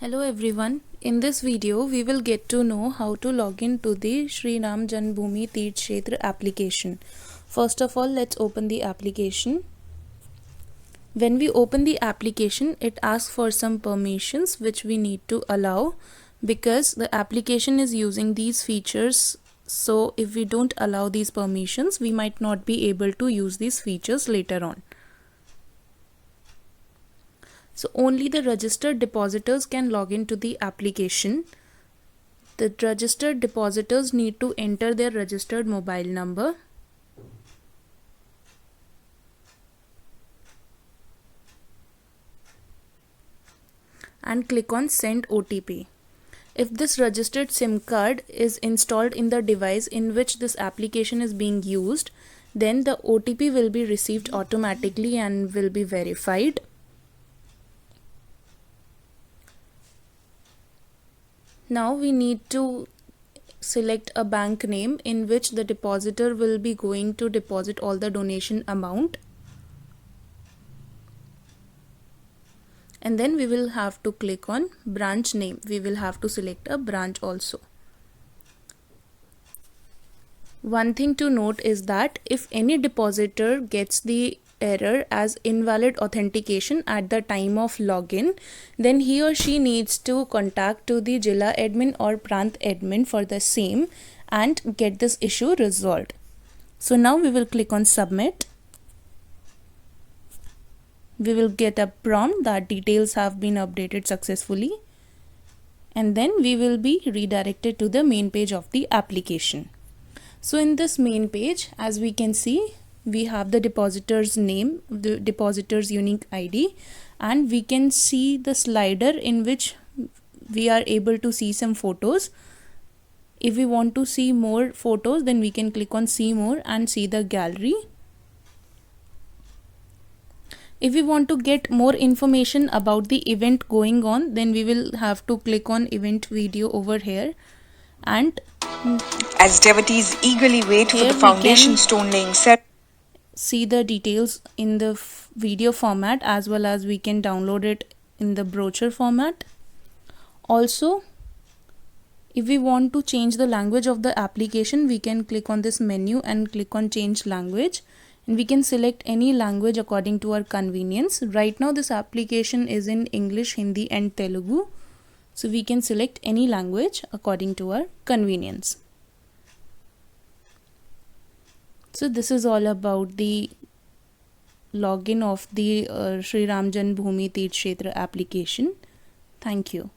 Hello everyone. In this video, we will get to know how to log in to the Shri Ram Janmabhoomi Teerth Kshetra application. First of all, let's open the application. When we open the application, it asks for some permissions which we need to allow because the application is using these features. So if we don't allow these permissions, we might not be able to use these features later on. So only the registered depositors can log into the application. The registered depositors need to enter their registered mobile number. And click on Send OTP. If this registered SIM card is installed in the device in which this application is being used, then the OTP will be received automatically and will be verified. Now we need to select a bank name in which the depositor will be going to deposit all the donation amount. And then we will have to click on branch name. We will have to select a branch also. One thing to note is that if any depositor gets the error as invalid authentication at the time of login, then he or she needs to contact to the Jilla admin or Prant admin for the same and get this issue resolved. So now we will click on submit. We will get a prompt that details have been updated successfully, and then we will be redirected to the main page of the application. So in this main page, as we can see, we have the depositor's name, the depositor's unique ID, and we can see the slider in which we are able to see some photos. If we want to see more photos, then we can click on see more and see the gallery. If we want to get more information about the event going on, then we will have to click on event video over here, and as devotees eagerly wait for the foundation stone laying ceremony, see the details in the video format, as well as we can download it in the brochure format. Also, if we want to change the language of the application, we can click on this menu and click on change language, and we can select any language according to our convenience. Right now this application is in English, Hindi and Telugu, so we can select any language according to our convenience. So this is all about the login of the Shri Ram Janmabhoomi Teerth Kshetra application. Thank you.